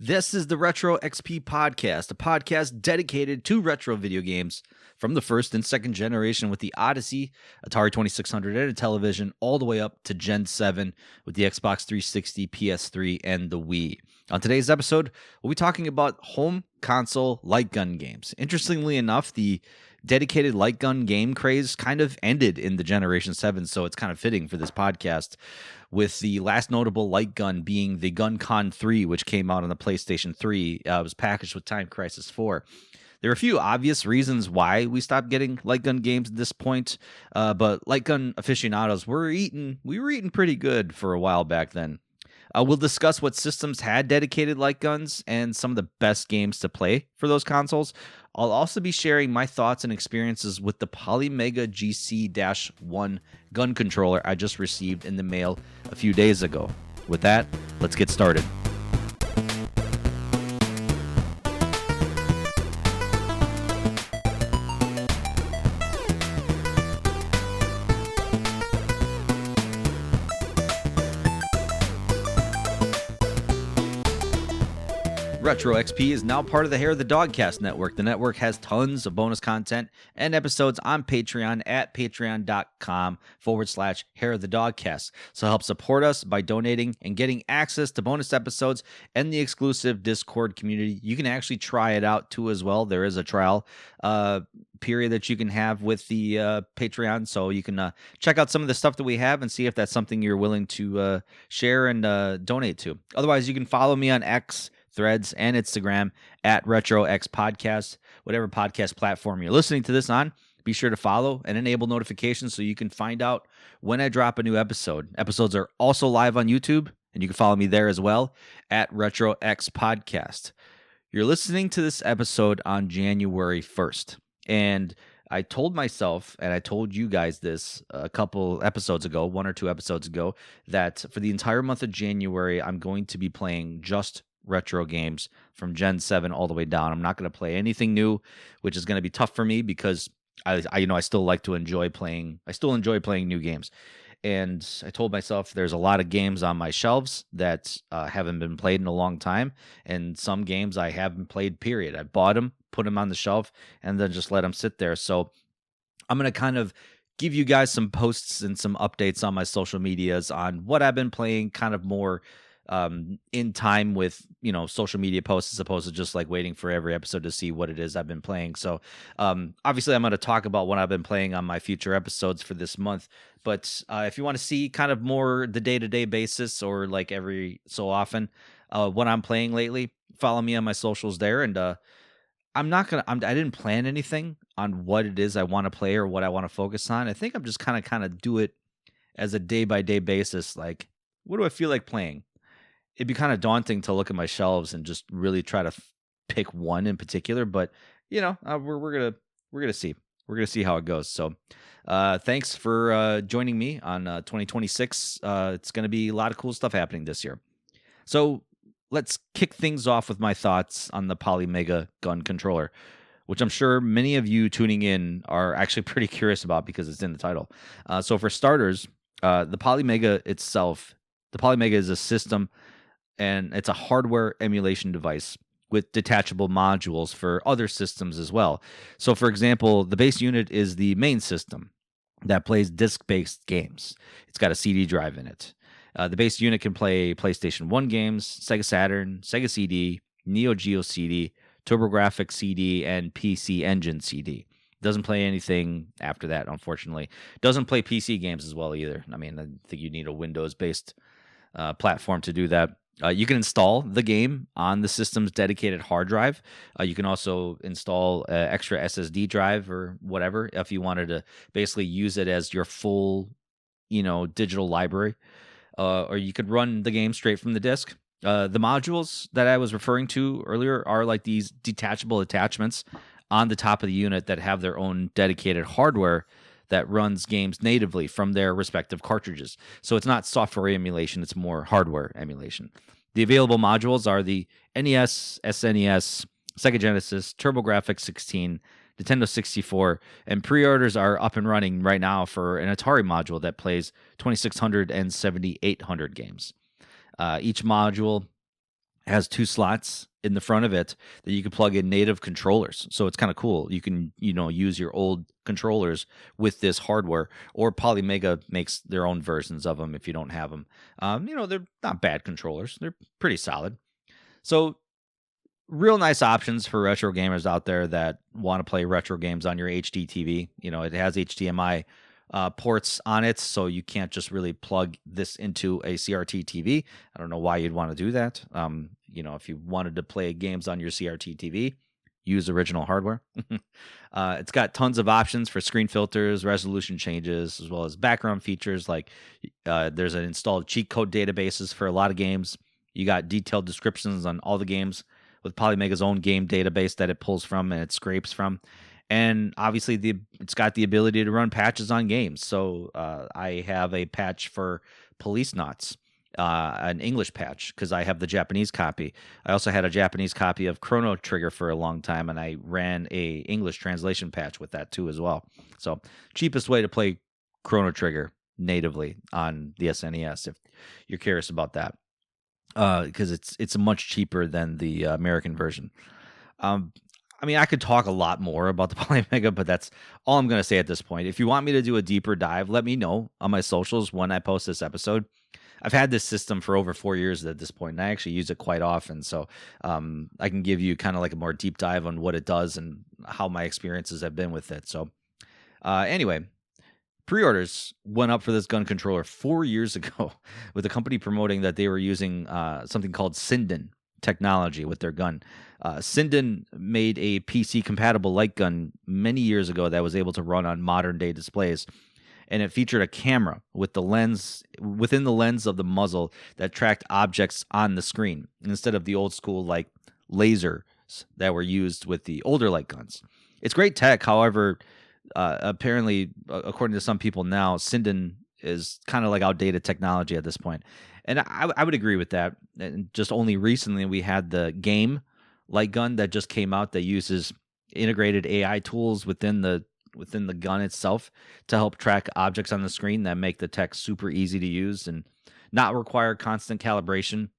This is the Retro XP Podcast, a podcast dedicated to retro video games from the first and second generation with the Odyssey, Atari 2600, and a television, all the way up to Gen 7 with the Xbox 360, PS3, and the Wii. On today's episode, we'll be talking about home console light gun games. Interestingly enough, the dedicated light gun game craze kind of ended in the Generation 7, so it's kind of fitting for this podcast, with the last notable light gun being the GunCon 3, which came out on the PlayStation 3. It was packaged with Time Crisis 4. There are a few obvious reasons why we stopped getting light gun games at this point, but light gun aficionados, we were eating pretty good for a while back then. We'll discuss what systems had dedicated light guns and some of the best games to play for those consoles. I'll also be sharing my thoughts and experiences with the Polymega GC-1 gun controller I just received in the mail a few days ago. With that, let's get started. Retro XP is now part of the Hair of the Dogcast network. The network has tons of bonus content and episodes on Patreon at patreon.com/Hair of the Dogcast. So help support us by donating and getting access to bonus episodes and the exclusive Discord community. You can actually try it out too as well. There is a trial period that you can have with the Patreon, so you can check out some of the stuff that we have and see if that's something you're willing to share and donate to. Otherwise, you can follow me on X, Threads, and Instagram at RetroXPodcast. Whatever podcast platform you're listening to this on, be sure to follow and enable notifications so you can find out when I drop a new episode. Episodes are also live on YouTube, and you can follow me there as well at RetroXPodcast. You're listening to this episode on January 1st, and I told myself, and I told you guys this a couple episodes ago, one or two episodes ago, that for the entire month of January, I'm going to be playing just retro games from Gen 7 all the way down. I'm not going to play anything new, which is going to be tough for me because I still like to enjoy playing. I still enjoy playing new games. And I told myself there's a lot of games on my shelves that haven't been played in a long time, and some games I haven't played, period. I bought them, put them on the shelf, and then just let them sit there. So I'm going to kind of give you guys some posts and some updates on my social medias on what I've been playing, kind of more in time with, social media posts, as opposed to just like waiting for every episode to see what it is I've been playing. So obviously I'm going to talk about what I've been playing on my future episodes for this month. But if you want to see kind of more the day-to-day basis, or like every so often what I'm playing lately, follow me on my socials there. And I didn't plan anything on what it is I want to play or what I want to focus on. I think I'm just kind of do it as a day-by-day basis. Like, what do I feel like playing? It'd be kind of daunting to look at my shelves and just really try to pick one in particular, but we're gonna see. We're gonna see how it goes. So, thanks for joining me on 2026. It's gonna be a lot of cool stuff happening this year. So let's kick things off with my thoughts on the Polymega gun controller, which I'm sure many of you tuning in are actually pretty curious about because it's in the title. So for starters, the Polymega itself, the Polymega is a system, and it's a hardware emulation device with detachable modules for other systems as well. So, for example, the base unit is the main system that plays disc-based games. It's got a CD drive in it. The base unit can play PlayStation 1 games, Sega Saturn, Sega CD, Neo Geo CD, TurboGrafx CD, and PC Engine CD. Doesn't play anything after that, unfortunately. Doesn't play PC games as well either. I mean, I think you need a Windows-based platform to do that. You can install the game on the system's dedicated hard drive. You can also install extra SSD drive or whatever if you wanted to basically use it as your full, digital library. Or you could run the game straight from the disk. The modules that I was referring to earlier are like these detachable attachments on the top of the unit that have their own dedicated hardware that runs games natively from their respective cartridges. So it's not software emulation, it's more hardware emulation. The available modules are the NES, SNES, Sega Genesis, TurboGrafx 16, Nintendo 64, and pre-orders are up and running right now for an Atari module that plays 2600 and 7800 games. Each module has 2 slots in the front of it that you can plug in native controllers. So it's kind of cool. You can, use your old controllers with this hardware, or Polymega makes their own versions of them if you don't have them. They're not bad controllers. They're pretty solid. So real nice options for retro gamers out there that want to play retro games on your HD TV. It has HDMI ports on it, so you can't just really plug this into a CRT TV. I don't know why you'd want to do that. If you wanted to play games on your CRT TV, use original hardware. It's got tons of options for screen filters, resolution changes, as well as background features. Like there's an installed cheat code databases for a lot of games. You got detailed descriptions on all the games with Polymega's own game database that it pulls from and it scrapes from. And obviously, it's got the ability to run patches on games. So I have a patch for Police Knots, an English patch, because I have the Japanese copy. I also had a Japanese copy of Chrono Trigger for a long time, and I ran a English translation patch with that too as well. So cheapest way to play Chrono Trigger natively on the SNES, if you're curious about that, because it's much cheaper than the American version. I could talk a lot more about the Polymega, but that's all I'm going to say at this point. If you want me to do a deeper dive, let me know on my socials when I post this episode. I've had this system for over 4 years at this point, and I actually use it quite often. So I can give you kind of like a more deep dive on what it does and how my experiences have been with it. So anyway, pre-orders went up for this gun controller 4 years ago with the company promoting that they were using something called Sinden technology with their gun. Sinden made a PC-compatible light gun many years ago that was able to run on modern-day displays, and it featured a camera with the lens within the lens of the muzzle that tracked objects on the screen instead of the old-school like lasers that were used with the older light guns. It's great tech, however. Apparently, according to some people now, Sinden is kind of like outdated technology at this point. And I would agree with that. And just only recently, we had the game light gun that just came out that uses integrated AI tools within the gun itself to help track objects on the screen that make the tech super easy to use and not require constant calibration.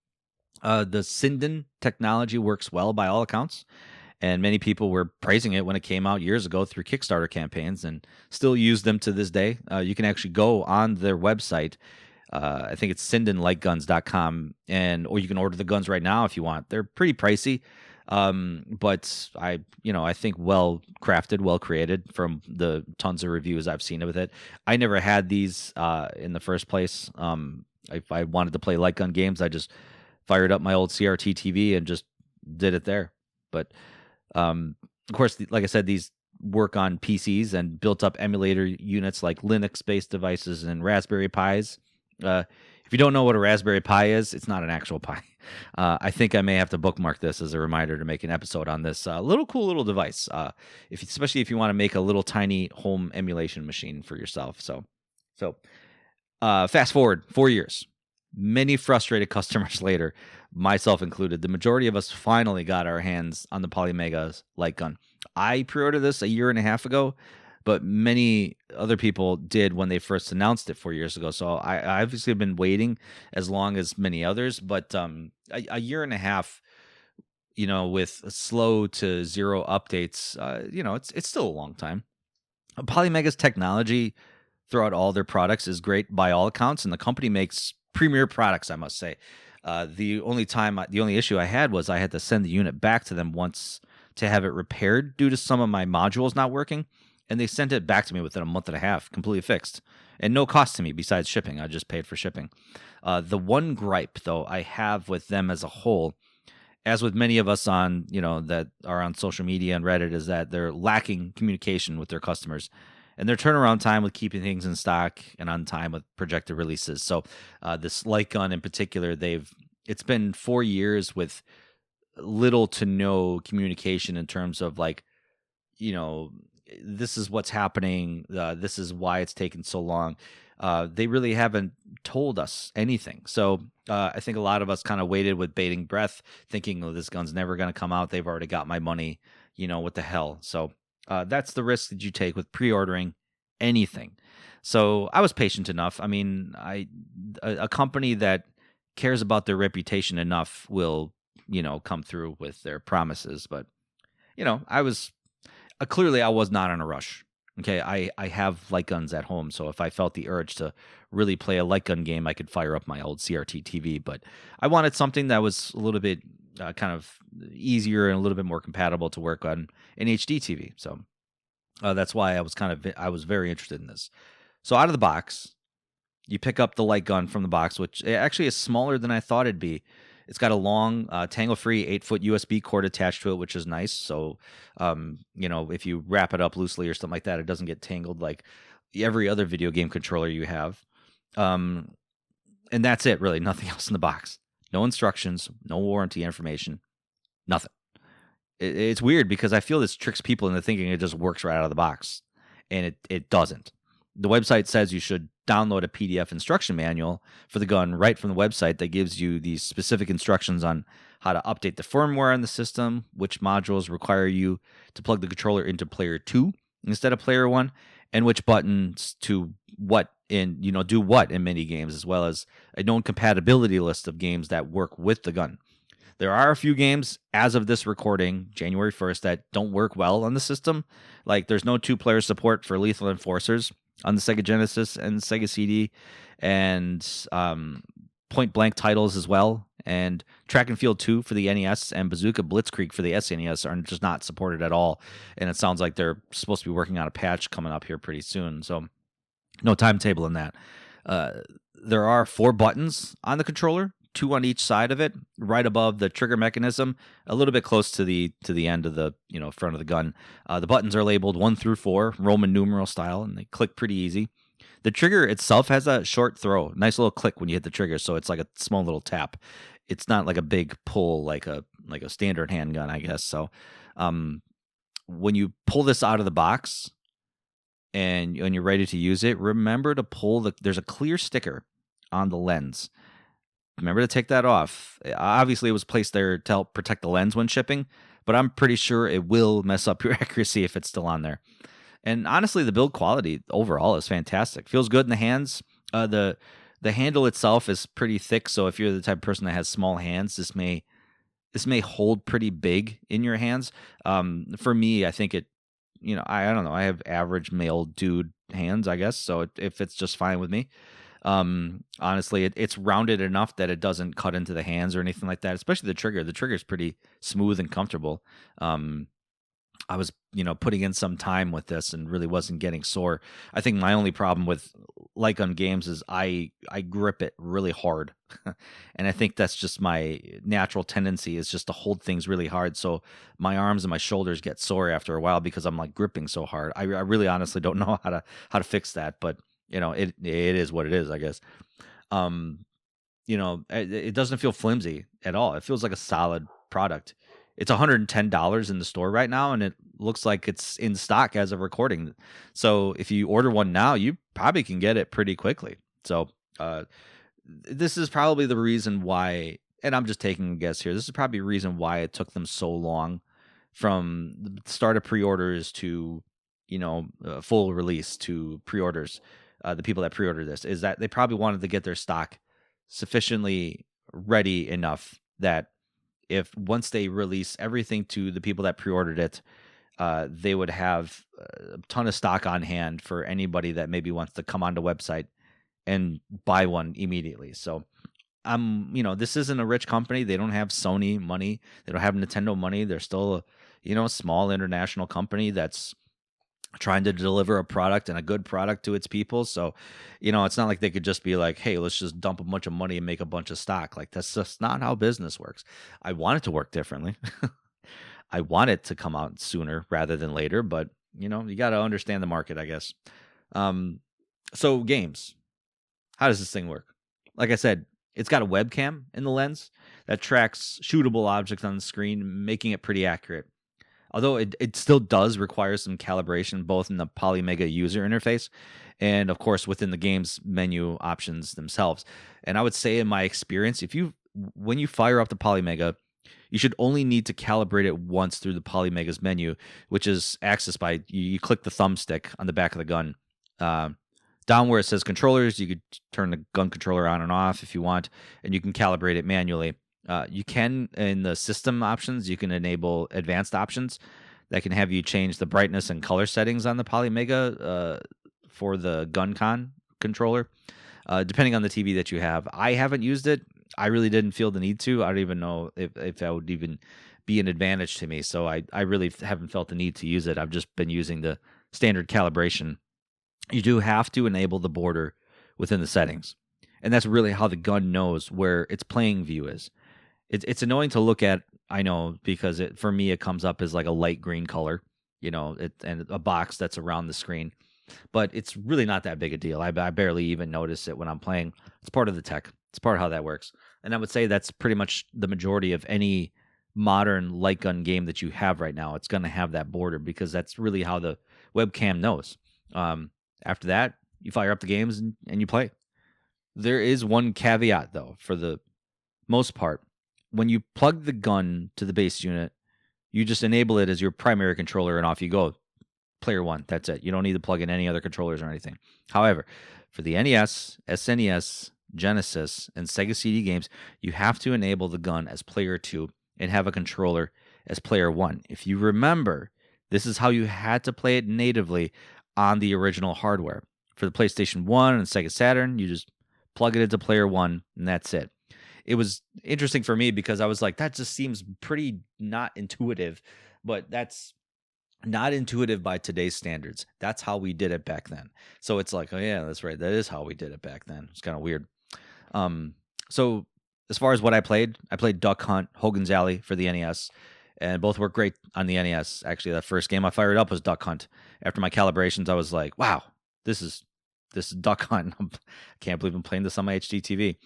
The Sinden technology works well by all accounts, and many people were praising it when it came out years ago through Kickstarter campaigns and still use them to this day. You can actually go on their website. I think it's sindenlightguns.com, or you can order the guns right now if you want. They're pretty pricey, but I think well crafted, well created from the tons of reviews I've seen with it. I never had these in the first place. If I wanted to play light gun games, I just fired up my old CRT TV and just did it there. But of course, like I said, these work on PCs and built up emulator units like Linux-based devices and Raspberry Pis. If you don't know what a Raspberry Pi is, it's not an actual Pi. I think I may have to bookmark this as a reminder to make an episode on this cool little device, especially if you want to make a little tiny home emulation machine for yourself. So fast forward 4 years. Many frustrated customers later, myself included, the majority of us finally got our hands on the Polymega's light gun. I pre-ordered this a year and a half ago, but many other people did when they first announced it 4 years ago. So I obviously have been waiting as long as many others, but a year and a half, with slow to zero updates, it's still a long time. Polymega's technology throughout all their products is great by all accounts, and the company makes premier products, I must say. The only issue I had was I had to send the unit back to them once to have it repaired due to some of my modules not working, and they sent it back to me within a month and a half, completely fixed, and no cost to me besides shipping. I just paid for shipping. The one gripe, though, I have with them as a whole, as with many of us on, that are on social media and Reddit, is that they're lacking communication with their customers. And their turnaround time with keeping things in stock and on time with projected releases. So this light gun in particular, it's been 4 years with little to no communication in terms of this is what's happening. This is why it's taken so long. They really haven't told us anything. So I think a lot of us kind of waited with bated breath, thinking, oh, this gun's never going to come out. They've already got my money. What the hell? So that's the risk that you take with pre-ordering anything. So I was patient enough. I mean, a company that cares about their reputation enough will come through with their promises. But I was clearly I was not in a rush. Okay, I have light guns at home, so if I felt the urge to really play a light gun game, I could fire up my old CRT TV. But I wanted something that was a little bit kind of easier and a little bit more compatible to work on an HD TV. So that's why I was very interested in this. So out of the box, you pick up the light gun from the box, which actually is smaller than I thought it'd be. It's got a long, tangle-free 8-foot USB cord attached to it, which is nice. So, if you wrap it up loosely or something like that, it doesn't get tangled like every other video game controller you have. And that's it, really. Nothing else in the box. No instructions, no warranty information, nothing. It's weird because I feel this tricks people into thinking it just works right out of the box, and it doesn't. The website says you should download a PDF instruction manual for the gun right from the website that gives you these specific instructions on how to update the firmware on the system, which modules require you to plug the controller into player 2 instead of player 1, and which buttons to do what in mini games, as well as a known compatibility list of games that work with the gun. There are a few games as of this recording, January 1st, that don't work well on the system. Like there's no 2-player support for Lethal Enforcers on the Sega Genesis and Sega CD, and Point Blank titles as well. And Track and Field 2 for the NES and Bazooka Blitzkrieg for the SNES are just not supported at all. And it sounds like they're supposed to be working on a patch coming up here pretty soon. So no timetable in that. There are 4 buttons on the controller, 2 on each side of it, right above the trigger mechanism, a little bit close to the end of the front of the gun. The buttons are labeled 1 through 4, Roman numeral style, and they click pretty easy. The trigger itself has a short throw, nice little click when you hit the trigger, so it's like a small little tap. It's not like a big pull like a standard handgun, I guess. So when you pull this out of the box and you're ready to use it, remember to pull there's a clear sticker on the lens. Remember to take that off. Obviously, it was placed there to help protect the lens when shipping, but I'm pretty sure it will mess up your accuracy if it's still on there. And honestly, the build quality overall is fantastic. Feels good in the hands. The handle itself is pretty thick, so if you're the type of person that has small hands, this may hold pretty big in your hands. For me, I think it, I don't know. I have average male dude hands, I guess, so it fits just fine with me. Honestly, it's rounded enough that it doesn't cut into the hands or anything like that, especially the trigger. The trigger is pretty smooth and comfortable. I was, putting in some time with this and really wasn't getting sore. I think my only problem with light gun games is I grip it really hard. And I think that's just my natural tendency is just to hold things really hard. So my arms and my shoulders get sore after a while because I'm like gripping so hard. I really honestly don't know how to fix that, but it is what it is, I guess. It doesn't feel flimsy at all. It feels like a solid product. It's $110 in the store right now, and it looks like it's in stock as of recording. So if you order one now, you probably can get it pretty quickly. So this is probably the reason why, and I'm just taking a guess here, this is probably the reason why it took them so long from the start of pre-orders to, full release to pre-orders. The people that pre-ordered this is that they probably wanted to get their stock sufficiently ready enough that if once they release everything to the people that pre-ordered it, they would have a ton of stock on hand for anybody that maybe wants to come on the website and buy one immediately. So this isn't a rich company. They don't have Sony money. They don't have Nintendo money. They're still a small international company that's trying to deliver a product and a good product to its people. So, it's not like they could just be like, hey, let's just dump a bunch of money and make a bunch of stock. Like, that's just not how business works. I want it to work differently. I want it to come out sooner rather than later, but, you got to understand the market, I guess. So games, how does this thing work? Like I said, it's got a webcam in the lens that tracks shootable objects on the screen, making it pretty accurate. Although it still does require some calibration, both in the Polymega user interface and, of course, within the game's menu options themselves. And I would say, in my experience, when you fire up the Polymega, you should only need to calibrate it once through the Polymega's menu, which is accessed by you click the thumbstick on the back of the gun. Down where it says controllers, you could turn the gun controller on and off if you want, and you can calibrate it manually. You can, in the system options, you can enable advanced options that can have you change the brightness and color settings on the Polymega for the GunCon controller, depending on the TV that you have. I haven't used it. I really didn't feel the need to. I don't even know if that would even be an advantage to me. So I really haven't felt the need to use it. I've just been using the standard calibration. You do have to enable the border within the settings. And that's really how the gun knows where its playing view is. It's annoying to look at, I know, because for me it comes up as like a light green color, and a box that's around the screen. But it's really not that big a deal. I barely even notice it when I'm playing. It's part of the tech. It's part of how that works. And I would say that's pretty much the majority of any modern light gun game that you have right now. It's going to have that border because that's really how the webcam knows. After that, you fire up the games and you play. There is one caveat, though, for the most part. When you plug the gun to the base unit, you just enable it as your primary controller and off you go. Player one, that's it. You don't need to plug in any other controllers or anything. However, for the NES, SNES, Genesis, and Sega CD games, you have to enable the gun as player two and have a controller as player one. If you remember, this is how you had to play it natively on the original hardware. For the PlayStation 1 and Sega Saturn, you just plug it into player one, and that's it. It was interesting for me because I was like, that just seems pretty not intuitive, but that's not intuitive by today's standards. That's how we did it back then. So it's like, oh yeah, that's right. That is how we did it back then. It's kind of weird. So as far as what I played Duck Hunt, Hogan's Alley for the NES, and both worked great on the NES. Actually, that first game I fired up was Duck Hunt. After my calibrations, I was like, wow, this is Duck Hunt. I can't believe I'm playing this on my HD TV.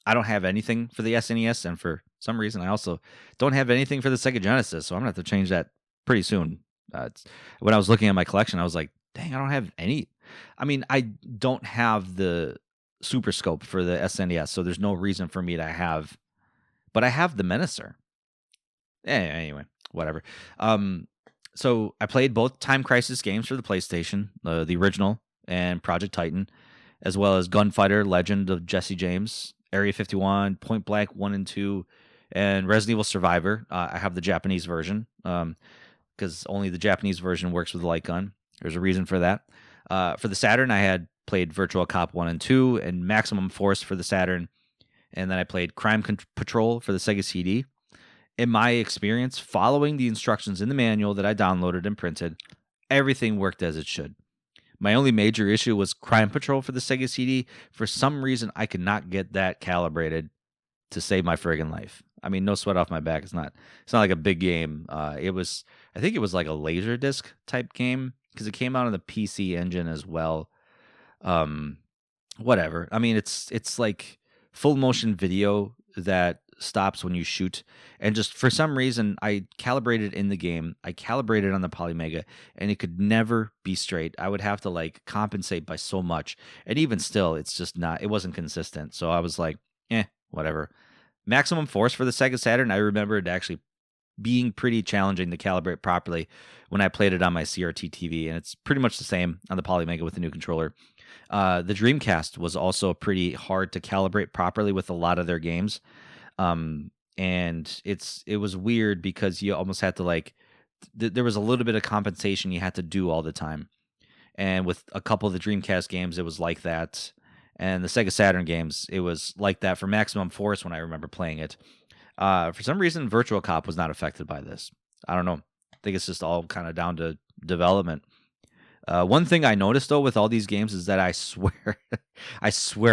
I don't have anything for the SNES, and for some reason, I also don't have anything for the Sega Genesis, so I'm going to have to change that pretty soon. When I was looking at my collection, I was like, dang, I don't have any. I mean, I don't have the Super Scope for the SNES, so there's no reason for me to have, but I have the Menacer. Anyway, whatever. So I played both Time Crisis games for the PlayStation, the original and Project Titan, as well as Gunfighter, Legend of Jesse James, Area 51, Point Blank 1 and 2, and Resident Evil Survivor. I have the Japanese version because only the Japanese version works with the light gun. There's a reason for that. For the Saturn, I had played Virtual Cop 1 and 2 and Maximum Force for the Saturn. And then I played Crime Patrol for the Sega CD. In my experience, following the instructions in the manual that I downloaded and printed, everything worked as it should. My only major issue was Crime Patrol for the Sega CD. For some reason, I could not get that calibrated to save my friggin' life. I mean, no sweat off my back. It's not like a big game. I think it was like a Laserdisc type game because it came out on the PC Engine as well. Whatever. I mean, it's like full motion video that stops when you shoot, and just for some reason I calibrated in the game. I calibrated on the Polymega, and it could never be straight. I would have to like compensate by so much, and even still, it's just not. It wasn't consistent. So I was like, whatever. Maximum Force for the Sega Saturn, I remember it actually being pretty challenging to calibrate properly when I played it on my CRT TV, and it's pretty much the same on the Polymega with the new controller. The Dreamcast was also pretty hard to calibrate properly with a lot of their games. And it was weird because you almost had to like there was a little bit of compensation you had to do all the time. And with a couple of the Dreamcast games, it was like that. And the Sega Saturn games, it was like that for Maximum Force when I remember playing it. For some reason, Virtual Cop was not affected by this. I don't know. I think it's just all kind of down to development. One thing I noticed though with all these games is that I swear I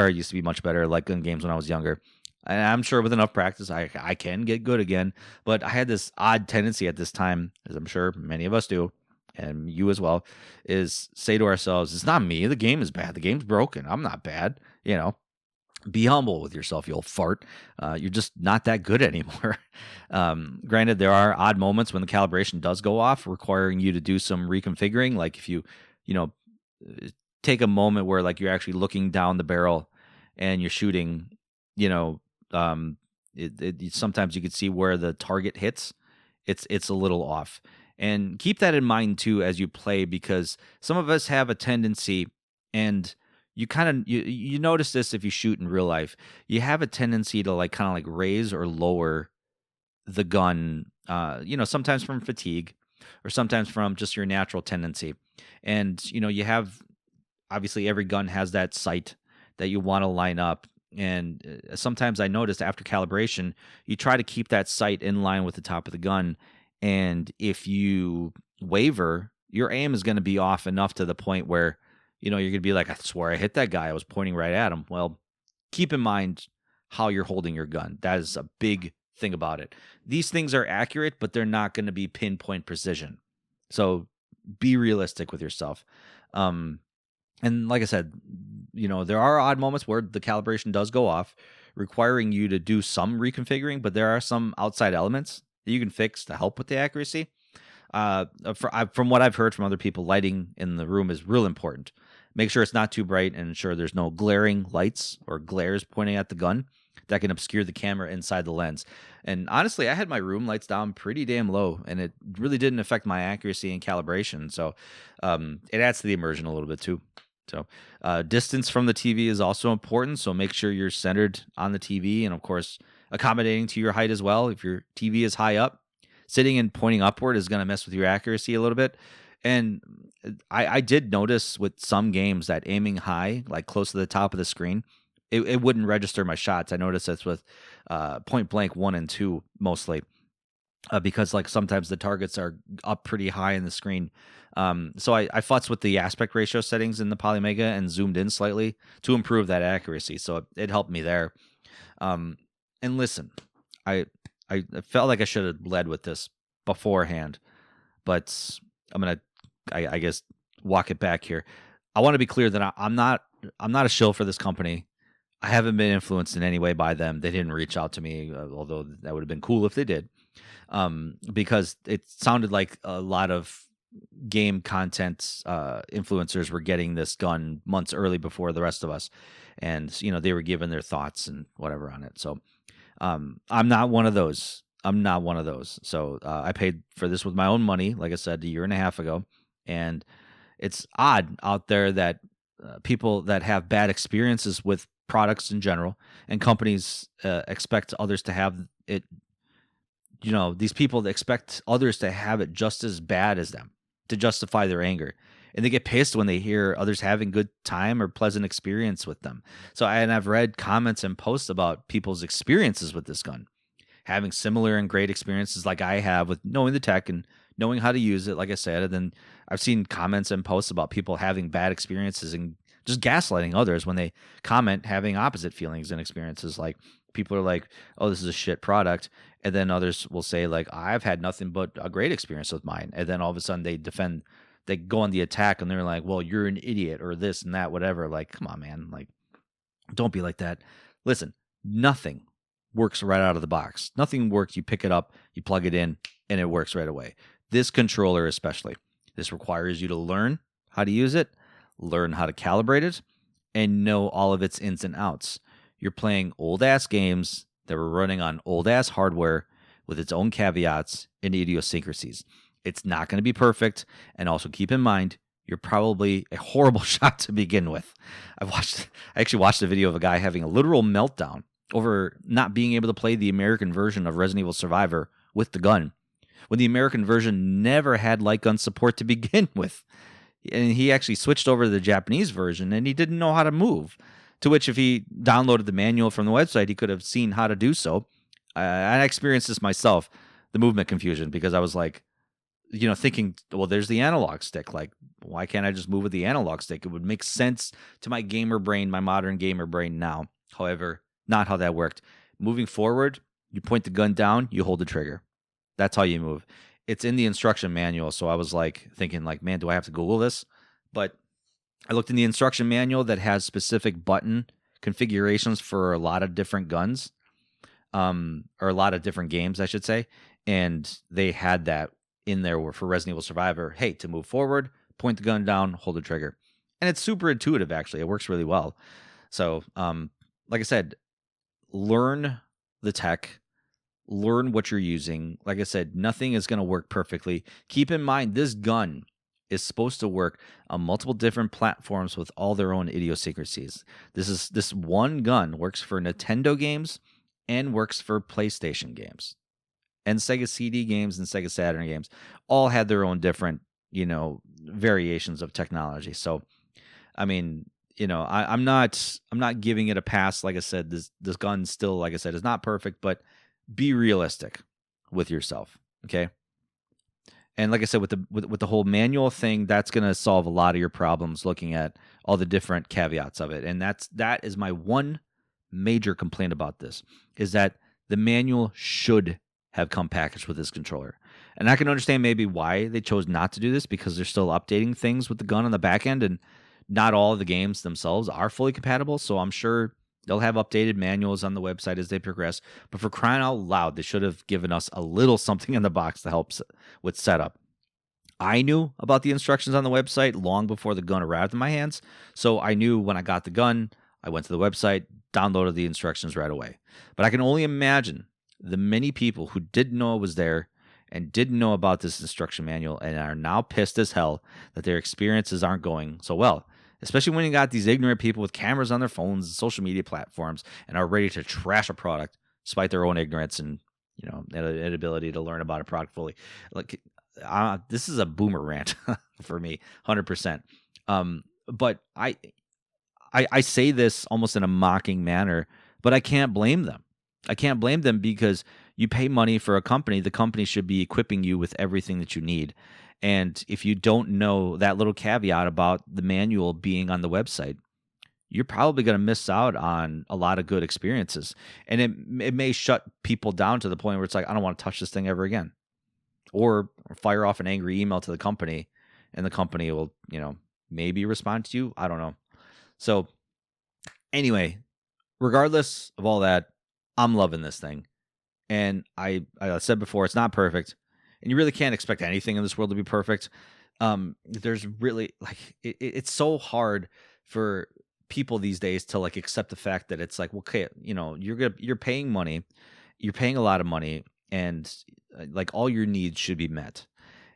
used to be much better at light gun games when I was younger. And I'm sure with enough practice, I can get good again. But I had this odd tendency at this time, as I'm sure many of us do, and you as well, is say to ourselves, it's not me. The game is bad. The game's broken. I'm not bad. Be humble with yourself, you old fart. You're just not that good anymore. Granted, there are odd moments when the calibration does go off, requiring you to do some reconfiguring. Like if you take a moment where like you're actually looking down the barrel and you're shooting, sometimes you could see where the target hits. It's a little off. And keep that in mind too as you play, because some of us have a tendency, and you kind of you notice this if you shoot in real life. You have a tendency to like kind of like raise or lower the gun, sometimes from fatigue or sometimes from just your natural tendency. And, you have obviously every gun has that sight that you want to line up. And sometimes I noticed after calibration, you try to keep that sight in line with the top of the gun. And if you waver, your aim is going to be off enough to the point where, you're going to be like, I swear I hit that guy. I was pointing right at him. Well, keep in mind how you're holding your gun. That is a big thing about it. These things are accurate, but they're not going to be pinpoint precision. So be realistic with yourself. And like I said, there are odd moments where the calibration does go off, requiring you to do some reconfiguring, but there are some outside elements that you can fix to help with the accuracy. From what I've heard from other people, lighting in the room is real important. Make sure it's not too bright and ensure there's no glaring lights or glares pointing at the gun that can obscure the camera inside the lens. And honestly, I had my room lights down pretty damn low, and it really didn't affect my accuracy and calibration. So it adds to the immersion a little bit too. So distance from the TV is also important. So make sure you're centered on the TV and, of course, accommodating to your height as well. If your TV is high up, sitting and pointing upward is going to mess with your accuracy a little bit. And I did notice with some games that aiming high, like close to the top of the screen, it wouldn't register my shots. I noticed that's with Point Blank 1 and 2 mostly, because like sometimes the targets are up pretty high in the screen. So I futzed with the aspect ratio settings in the Polymega and zoomed in slightly to improve that accuracy. So it helped me there. And listen, I felt like I should have led with this beforehand, but I'm gonna, I guess, walk it back here. I want to be clear that I'm not a shill for this company. I haven't been influenced in any way by them. They didn't reach out to me, although that would have been cool if they did, because it sounded like a lot of game content influencers were getting this gun months early before the rest of us, and they were giving their thoughts and whatever on it. So I'm not one of those. So I paid for this with my own money, like I said, a year and a half ago, and it's odd out there that people that have bad experiences with products in general and companies expect others to have it. These people that expect others to have it just as bad as them to justify their anger. And they get pissed when they hear others having good time or pleasant experience with them. So I've read comments and posts about people's experiences with this gun, having similar and great experiences like I have with knowing the tech and knowing how to use it, like I said. And then I've seen comments and posts about people having bad experiences and just gaslighting others when they comment having opposite feelings and experiences. Like people are like, oh, this is a shit product. And then others will say like, I've had nothing but a great experience with mine. And then all of a sudden they go on the attack and they're like, well, you're an idiot or this and that, whatever. Like, come on, man. Like, don't be like that. Listen, nothing works right out of the box. Nothing works. You pick it up, you plug it in, and it works right away. This controller especially. This requires you to learn how to use it, learn how to calibrate it, and know all of its ins and outs. You're playing old-ass games that were running on old-ass hardware with its own caveats and idiosyncrasies. It's not going to be perfect, and also keep in mind, you're probably a horrible shot to begin with. I actually watched a video of a guy having a literal meltdown over not being able to play the American version of Resident Evil Survivor with the gun, when the American version never had light gun support to begin with. And he actually switched over to the Japanese version, and he didn't know how to move. To which, if he downloaded the manual from the website, he could have seen how to do so. I experienced this myself, the movement confusion, because I was like, thinking, well, there's the analog stick. Like, why can't I just move with the analog stick? It would make sense to my gamer brain, my modern gamer brain now. However, not how that worked. Moving forward, you point the gun down, you hold the trigger. That's how you move. It's in the instruction manual, so I was like thinking, like, man, do I have to Google this? But I looked in the instruction manual that has specific button configurations for a lot of different guns, or a lot of different games, I should say, and they had that in there for Resident Evil Survivor. Hey, to move forward, point the gun down, hold the trigger. And it's super intuitive, actually. It works really well. So, like I said, learn the tech, learn what you're using. Like I said, nothing is going to work perfectly. Keep in mind, this gun is supposed to work on multiple different platforms with all their own idiosyncrasies. This one gun works for Nintendo games and works for PlayStation games. And Sega CD games and Sega Saturn games all had their own different, variations of technology. So, I mean, I'm not giving it a pass. Like I said, this gun still, like I said, is not perfect, but be realistic with yourself. Okay. And like I said, with the whole manual thing, that's going to solve a lot of your problems. Looking at all the different caveats of it, and that is my one major complaint about this, is that the manual should have come packaged with this controller. And I can understand maybe why they chose not to do this, because they're still updating things with the gun on the back end, and not all of the games themselves are fully compatible. So I'm sure they'll have updated manuals on the website as they progress. But for crying out loud, they should have given us a little something in the box to help with setup. I knew about the instructions on the website long before the gun arrived in my hands. So I knew when I got the gun, I went to the website, downloaded the instructions right away. But I can only imagine the many people who didn't know it was there and didn't know about this instruction manual and are now pissed as hell that their experiences aren't going so well. Especially when you got these ignorant people with cameras on their phones and social media platforms and are ready to trash a product despite their own ignorance and inability to learn about a product fully. Like, this is a boomer rant for me, 100%. But I say this almost in a mocking manner, but I can't blame them. I can't blame them, because you pay money for a company. The company should be equipping you with everything that you need. And if you don't know that little caveat about the manual being on the website, you're probably going to miss out on a lot of good experiences. And it may shut people down to the point where it's like, I don't want to touch this thing ever again. Or fire off an angry email to the company, and the company will, maybe respond to you. I don't know. So anyway, regardless of all that, I'm loving this thing. And I said before, it's not perfect. And you really can't expect anything in this world to be perfect. There's really, it's so hard for people these days to accept the fact that it's like, okay, you're paying money, you're paying a lot of money, and all your needs should be met.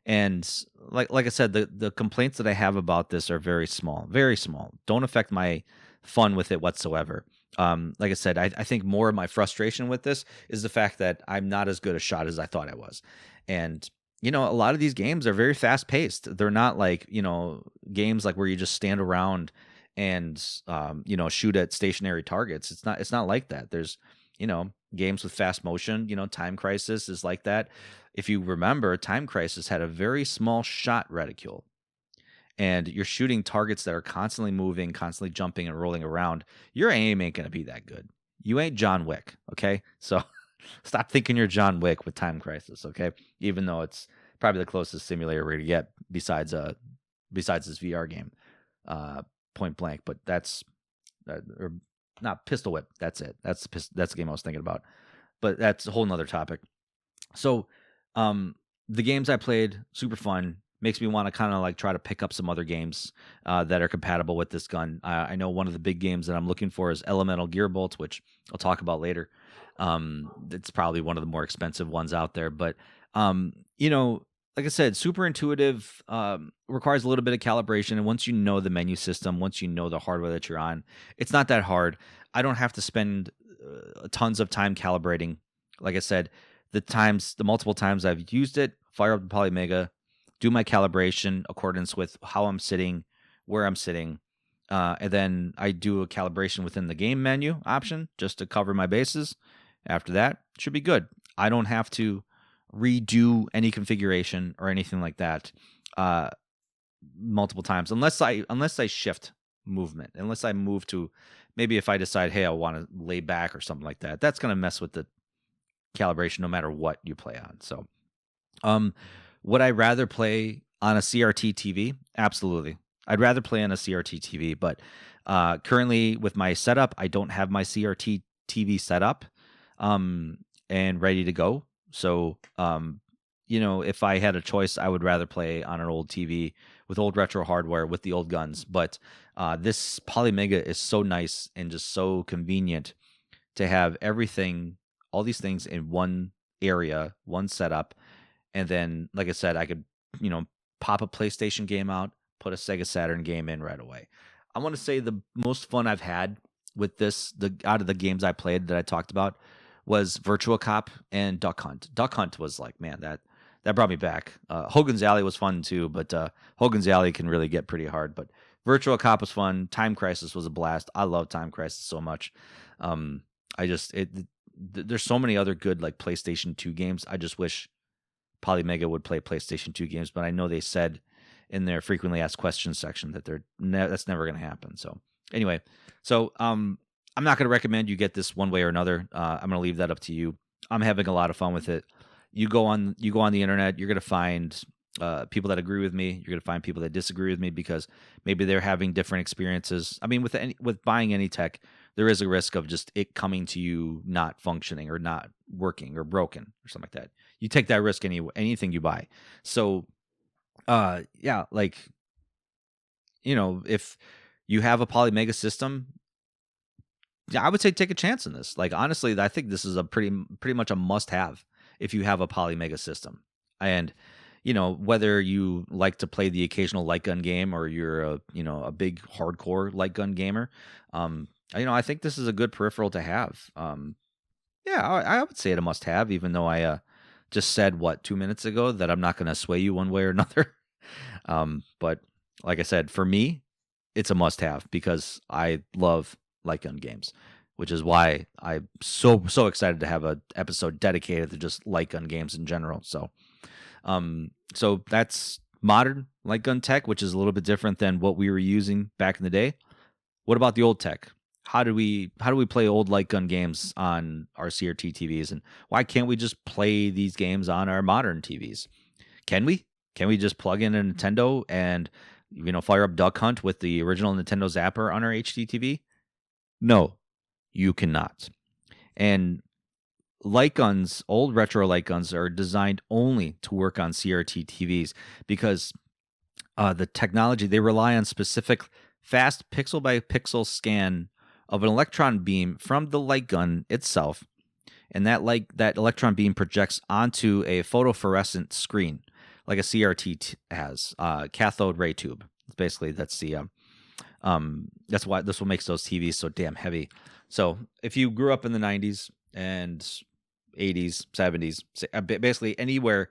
And like I said, the complaints that I have about this are very small, very small. Don't affect my fun with it whatsoever. Like I said, I think more of my frustration with this is the fact that I'm not as good a shot as I thought I was. And, a lot of these games are very fast paced. They're not games where you just stand around and, shoot at stationary targets. It's not like that. There's, games with fast motion, Time Crisis is like that. If you remember, Time Crisis had a very small shot reticule, and you're shooting targets that are constantly moving, constantly jumping and rolling around. Your aim ain't going to be that good. You ain't John Wick, okay? So stop thinking you're John Wick with Time Crisis, okay? Even though it's probably the closest simulator we're going to get besides this VR game, Point Blank. But that's or not Pistol Whip. That's it. That's the game I was thinking about. But that's a whole nother topic. So the games I played, super fun. Makes me want to kind of try to pick up some other games that are compatible with this gun. I know one of the big games that I'm looking for is Elemental Gearbolt, which I'll talk about later. It's probably one of the more expensive ones out there, but like I said, super intuitive, requires a little bit of calibration. And once you know the menu system, once you know the hardware that you're on, it's not that hard. I don't have to spend tons of time calibrating. Like I said, the multiple times I've used it, fire up the Polymega, do my calibration accordance with how I'm sitting, where I'm sitting, and then I do a calibration within the game menu option just to cover my bases. After that, it should be good. I don't have to redo any configuration or anything like that multiple times, unless I shift movement, unless I move to, maybe if I decide, hey, I want to lay back or something like that, that's going to mess with the calibration no matter what you play on. So would I rather play on a CRT TV? Absolutely. I'd rather play on a CRT TV, but currently with my setup, I don't have my CRT TV set up and ready to go. So, if I had a choice, I would rather play on an old TV with old retro hardware with the old guns. But this Polymega is so nice and just so convenient to have everything, all these things in one area, one setup. And then, like I said, I could, pop a PlayStation game out, put a Sega Saturn game in right away. I want to say the most fun I've had with this, out of the games I played that I talked about, was Virtua Cop and Duck Hunt. Duck Hunt was like, man, that brought me back. Hogan's Alley was fun too, but Hogan's Alley can really get pretty hard. But Virtua Cop was fun. Time Crisis was a blast. I love Time Crisis so much. I just there's so many other good like PlayStation 2 games. I just wish Polymega would play PlayStation 2 games, but I know they said in their frequently asked questions section that that's never going to happen. So anyway, I'm not going to recommend you get this one way or another. I'm going to leave that up to you. I'm having a lot of fun with it. You go on the internet, you're going to find people that agree with me. You're going to find people that disagree with me because maybe they're having different experiences. I mean, with buying any tech, there is a risk of just it coming to you not functioning or not working or broken or something like that. You take that risk anything you buy. So, yeah, like, if you have a Polymega system, yeah, I would say take a chance in this. Like, honestly, I think this is a pretty much a must-have if you have a Polymega system. And whether you like to play the occasional light gun game or you're a big hardcore light gun gamer, I think this is a good peripheral to have. Yeah, I would say it a must-have, even though I just said 2 minutes ago that I'm not going to sway you one way or another. But like I said, for me, it's a must-have because I love light gun games, which is why I'm so excited to have an episode dedicated to just light gun games in general. So that's modern light gun tech, which is a little bit different than what we were using back in the day. What about the old tech? How do we play old light gun games on our CRT TVs, and why can't we just play these games on our modern TVs? Can we? Can we just plug in a Nintendo and fire up Duck Hunt with the original Nintendo Zapper on our HD TV? No, you cannot. And light guns, old retro light guns, are designed only to work on CRT TVs because the technology, they rely on specific fast pixel by pixel scan of an electron beam from the light gun itself, and that electron beam projects onto a photophorescent screen like a CRT has, cathode ray tube. Basically, that's why this what makes those TVs so damn heavy. So if you grew up in the 90s and 80s, 70s, basically anywhere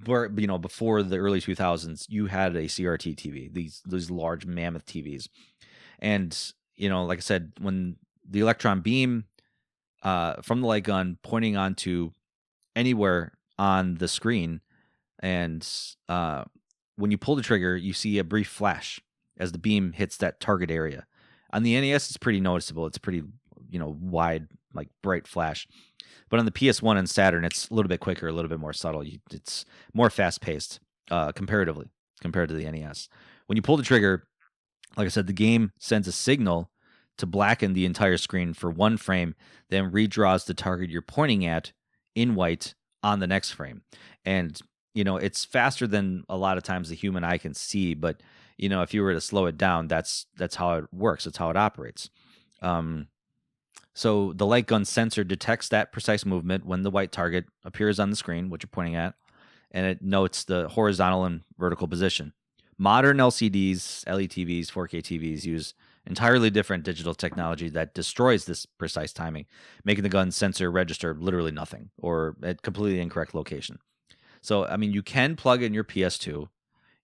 where, before the early 2000s, you had a CRT TV, these large mammoth TVs. And, like I said, when the electron beam from the light gun pointing onto anywhere on the screen, and when you pull the trigger, you see a brief flash as the beam hits that target area. On the NES, it's pretty noticeable. It's pretty, wide, like bright flash. But on the PS1 and Saturn, it's a little bit quicker, a little bit more subtle. It's more fast-paced, comparatively, compared to the NES. When you pull the trigger, like I said, the game sends a signal to blacken the entire screen for one frame, then redraws the target you're pointing at in white on the next frame. And, it's faster than a lot of times the human eye can see, but, if you were to slow it down, that's how it works. That's how it operates. So the light gun sensor detects that precise movement when the white target appears on the screen, which you're pointing at, and it notes the horizontal and vertical position. Modern LCDs, LETVs, 4K TVs use entirely different digital technology that destroys this precise timing, making the gun sensor register literally nothing or at completely incorrect location. So, I mean, you can plug in your PS2,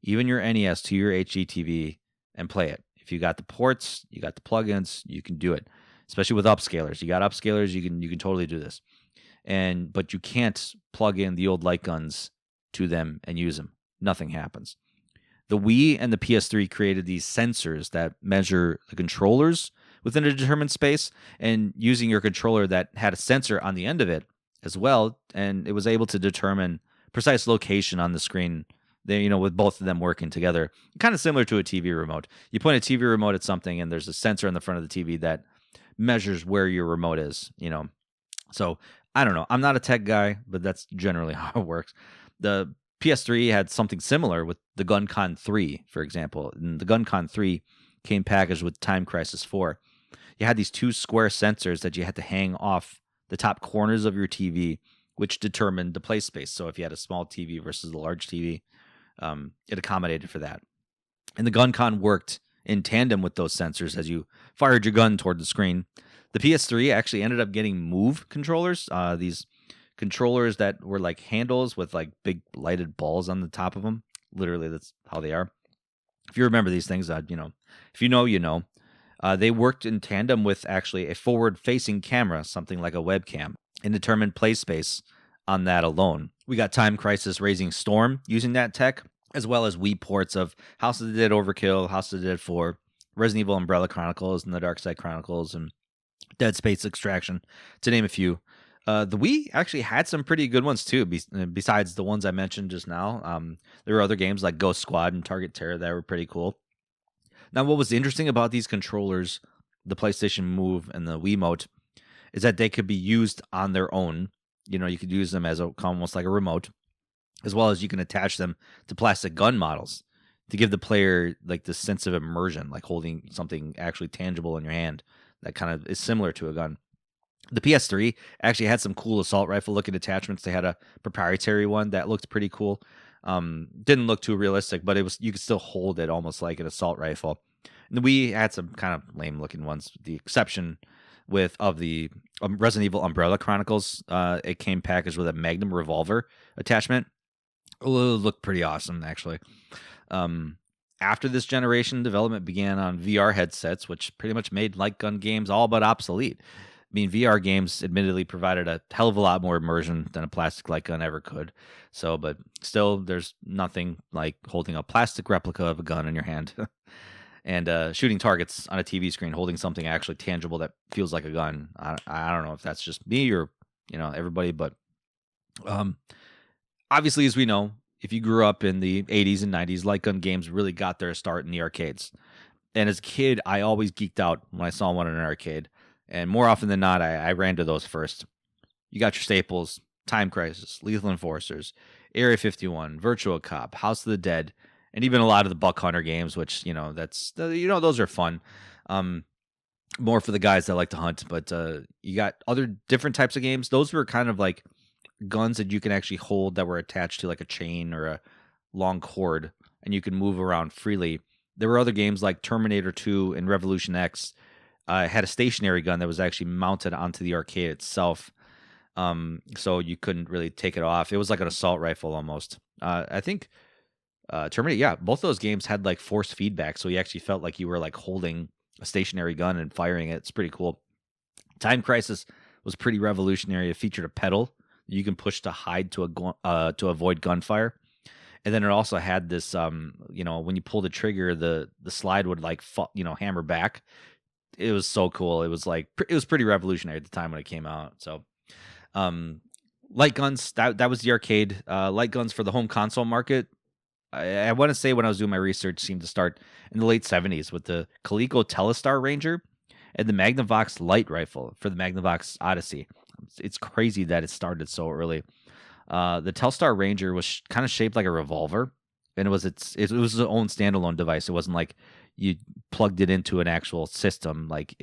even your NES to your HDTV and play it. If you got the ports, you got the plugins, you can do it. Especially with upscalers. You got upscalers, you can totally do this. But you can't plug in the old light guns to them and use them. Nothing happens. The Wii and the PS3 created these sensors that measure the controllers within a determined space, and using your controller that had a sensor on the end of it as well, and it was able to determine precise location on the screen. They, with both of them working together, kind of similar to a TV remote. You point a TV remote at something, and there's a sensor on the front of the TV that measures where your remote is. So I don't know. I'm not a tech guy, but that's generally how it works. The PS3 had something similar with the GunCon 3, for example. And the GunCon 3 came packaged with Time Crisis 4. You had these two square sensors that you had to hang off the top corners of your TV, which determined the play space. So if you had a small TV versus a large TV, it accommodated for that. And the gun con worked in tandem with those sensors as you fired your gun toward the screen. The PS3 actually ended up getting Move controllers, these controllers that were like handles with like big lighted balls on the top of them. Literally, that's how they are. If you remember these things, if you know, you know. They worked in tandem with actually a forward-facing camera, something like a webcam, and determined play space on that alone. We got Time Crisis Raising Storm using that tech, as well as Wii ports of House of the Dead Overkill, House of the Dead 4, Resident Evil Umbrella Chronicles, and the Dark Side Chronicles, and Dead Space Extraction, to name a few. The Wii actually had some pretty good ones too, besides the ones I mentioned just now. There were other games like Ghost Squad and Target Terror that were pretty cool. Now, what was interesting about these controllers, the PlayStation Move and the Wiimote, is that they could be used on their own. You know, you could use them as almost like a remote, as well as you can attach them to plastic gun models to give the player like this sense of immersion, like holding something actually tangible in your hand that kind of is similar to a gun. The PS3 actually had some cool assault rifle looking attachments. They had a proprietary one that looked pretty cool. Didn't look too realistic, but you could still hold it almost like an assault rifle. And we had some kind of lame looking ones. The exception of the Resident Evil Umbrella Chronicles, it came packaged with a Magnum revolver attachment. It looked pretty awesome, actually. After this generation, development began on VR headsets, which pretty much made light gun games all but obsolete. I mean, VR games admittedly provided a hell of a lot more immersion than a plastic light gun ever could. So, but still, there's nothing like holding a plastic replica of a gun in your hand and shooting targets on a TV screen, holding something actually tangible that feels like a gun. I don't know if that's just me or everybody, but obviously, as we know, if you grew up in the 80s and 90s, light gun games really got their start in the arcades. And as a kid, I always geeked out when I saw one in an arcade. And more often than not, I ran to those first. You got your staples, Time Crisis, Lethal Enforcers, Area 51, Virtua Cop, House of the Dead, and even a lot of the Buck Hunter games, which, those are fun. More for the guys that like to hunt. But you got other different types of games. Those were kind of like guns that you can actually hold that were attached to like a chain or a long cord, and you can move around freely. There were other games like Terminator 2 and Revolution X. Had a stationary gun that was actually mounted onto the arcade itself, so you couldn't really take it off. It was like an assault rifle almost. I think Terminator, yeah, both those games had like force feedback, so you actually felt like you were like holding a stationary gun and firing it. It's pretty cool. Time Crisis was pretty revolutionary. It featured a pedal you can push to hide to avoid gunfire. And then it also had this, when you pull the trigger, the slide would like, hammer back. It was so cool. It was pretty revolutionary at the time when it came out. So, light guns, that was the arcade. Light guns for the home console market, I want to say when I was doing my research, seemed to start in the late 70s with the Coleco Telestar Ranger and the Magnavox Light Rifle for the Magnavox Odyssey. It's crazy that it started so early. The Telstar Ranger was kind of shaped like a revolver, and it was its own standalone device. It wasn't like you plugged it into an actual system. Like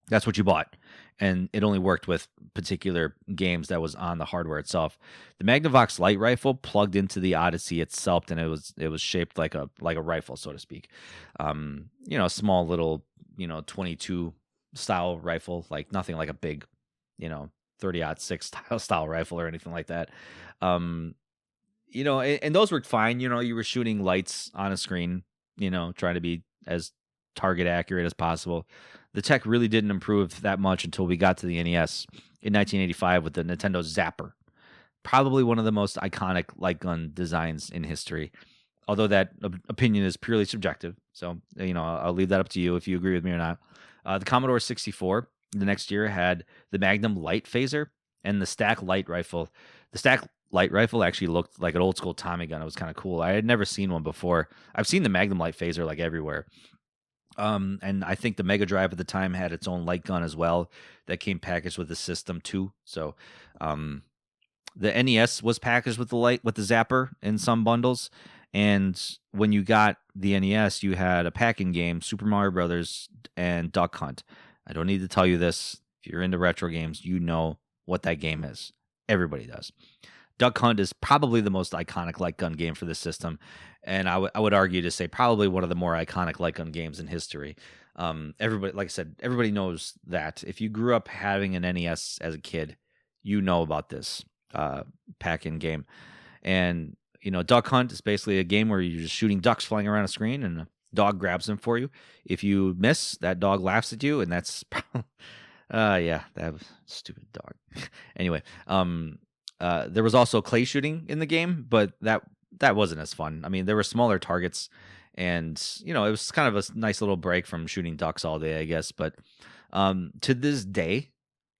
that's what you bought, and it only worked with particular games that was on the hardware itself. The Magnavox Light Rifle plugged into the Odyssey itself, and it was shaped like a rifle, so to speak. A small little 22 style rifle, like nothing like a big 30-06 style rifle or anything like that. And those worked fine. You were shooting lights on a screen, trying to be as target accurate as possible. The tech really didn't improve that much until we got to the NES in 1985 with the Nintendo Zapper. Probably one of the most iconic light gun designs in history, although that opinion is purely subjective. So, I'll leave that up to you if you agree with me or not. The Commodore 64 the next year had the Magnum Light Phaser and the Stack Light Rifle. The Stack Light Rifle actually looked like an old school Tommy gun. It was kind of cool. I had never seen one before. I've seen the Magnum Light Phaser like everywhere. And I think the Mega Drive at the time had its own light gun as well that came packaged with the system too. So the NES was packaged with the Zapper in some bundles. And when you got the NES, you had a packing game, Super Mario Brothers and Duck Hunt. I don't need to tell you this. If you're into retro games, you know what that game is. Everybody does. Duck Hunt is probably the most iconic light gun game for the system, and I would argue to say probably one of the more iconic light gun games in history. Everybody, like I said, everybody knows that if you grew up having an NES as a kid, you know about this pack-in game. And Duck Hunt is basically a game where you're just shooting ducks flying around a screen, and a dog grabs them for you. If you miss, that dog laughs at you, and that's yeah, that was a stupid dog. Anyway, there was also clay shooting in the game, but that wasn't as fun. I mean, there were smaller targets, and it was kind of a nice little break from shooting ducks all day, I guess. But to this day,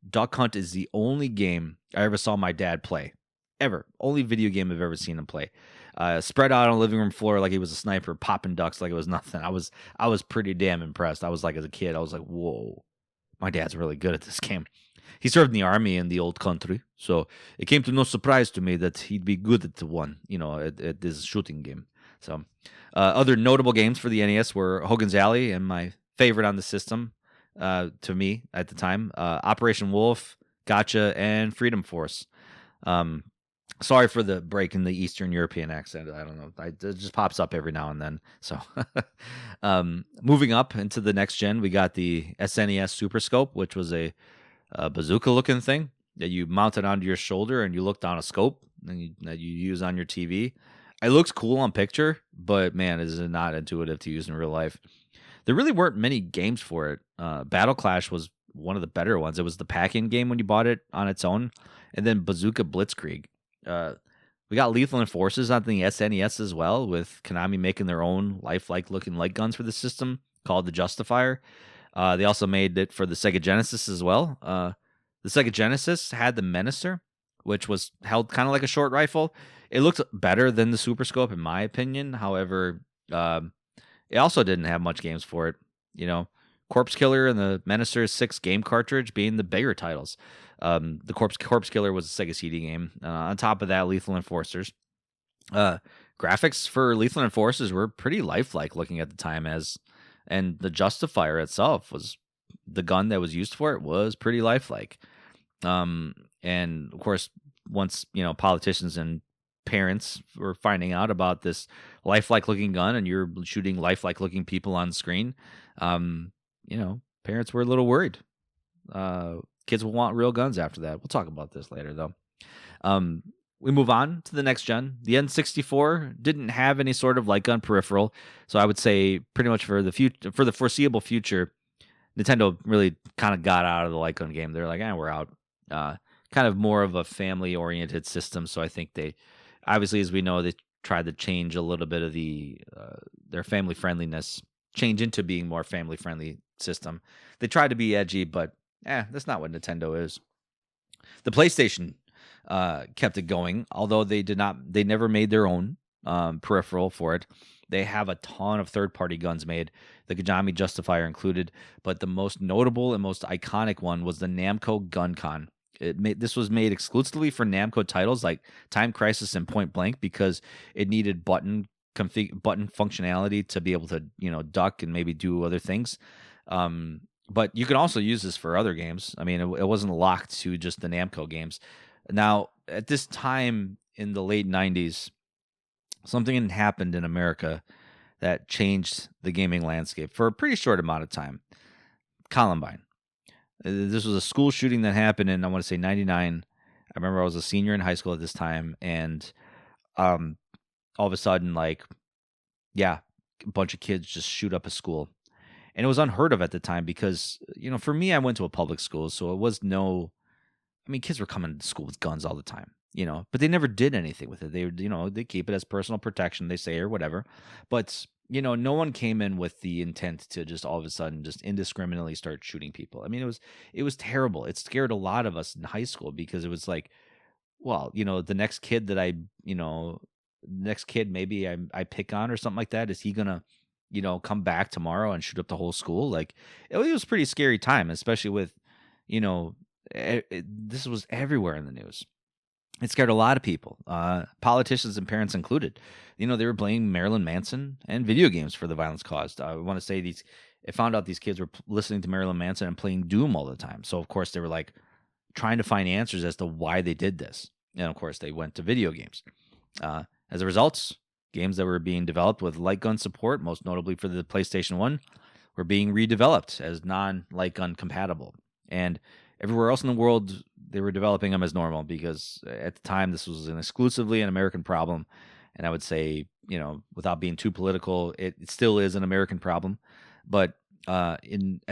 Duck Hunt is the only game I ever saw my dad play, ever. Only video game I've ever seen him play. Spread out on the living room floor like he was a sniper, popping ducks like it was nothing. I was pretty damn impressed. I was like, as a kid, I was like, whoa, my dad's really good at this game. He served in the army in the old country, so it came to no surprise to me that he'd be good at at this shooting game. So, other notable games for the NES were Hogan's Alley, and my favorite on the system, to me at the time, Operation Wolf, Gotcha, and Freedom Force. Sorry for the break in the Eastern European accent. I don't know. It just pops up every now and then. So, moving up into the next gen, we got the SNES Super Scope, which was a bazooka-looking thing that you mounted onto your shoulder and you looked on a scope that you use on your TV. It looks cool on picture, but man, it is not intuitive to use in real life. There really weren't many games for it. Battle Clash was one of the better ones. It was the pack-in game when you bought it on its own, and then Bazooka Blitzkrieg. We got Lethal Enforcers on the SNES as well, with Konami making their own lifelike looking light guns for the system called the Justifier. They also made it for the Sega Genesis as well. The Sega Genesis had the Menacer, which was held kind of like a short rifle. It looked better than the Super Scope, in my opinion. However, it also didn't have much games for it. Corpse Killer and the Menacer 6 game cartridge being the bigger titles. The Corpse Killer was a Sega CD game. On top of that, Lethal Enforcers. Graphics for Lethal Enforcers were pretty lifelike looking at the time, and the Justifier itself was the gun that was used for it was pretty lifelike. And of course, once politicians and parents were finding out about this lifelike looking gun, and you're shooting lifelike looking people on screen, parents were a little worried. Kids will want real guns after that. We'll talk about this later, though. We move on to the next gen. The N64 didn't have any sort of light gun peripheral, so I would say pretty much for the foreseeable future, Nintendo really kind of got out of the light gun game. They're like, we're out. Kind of more of a family-oriented system, so I think they, obviously, as we know, they tried to change a little bit of their family friendliness, change into being more family-friendly system. They tried to be edgy, but that's not what Nintendo is. The PlayStation kept it going, although they never made their own peripheral for it. They have a ton of third-party guns made, the Gajami Justifier included, but the most notable and most iconic one was the Namco GunCon. This was made exclusively for Namco titles like Time Crisis and Point Blank because it needed button functionality to be able to duck and maybe do other things. But you can also use this for other games. I mean, it wasn't locked to just the Namco games. Now, at this time in the late 90s, something had happened in America that changed the gaming landscape for a pretty short amount of time. Columbine. This was a school shooting that happened in, I want to say, 99. I remember I was a senior in high school at this time, and all of a sudden, a bunch of kids just shoot up a school. And it was unheard of at the time because, for me, I went to a public school, so it was kids were coming to school with guns all the time, but they never did anything with it. They keep it as personal protection, they say, or whatever. But, no one came in with the intent to just all of a sudden just indiscriminately start shooting people. I mean, it was terrible. It scared a lot of us in high school because it was like, well, the next kid that maybe I pick on or something like that, is he going to, come back tomorrow and shoot up the whole school? Like, it was a pretty scary time, especially with, this was everywhere in the news. It scared a lot of people, politicians and parents included. They were blaming Marilyn Manson and video games for the violence caused. I want to say I found out these kids were listening to Marilyn Manson and playing Doom all the time. So, of course, they were trying to find answers as to why they did this. And of course, they went to video games. As a result, games that were being developed with light gun support, most notably for the PlayStation 1, were being redeveloped as non-light gun compatible. And everywhere else in the world, they were developing them as normal because at the time, this was exclusively an American problem. And I would say, without being too political, it still is an American problem. But at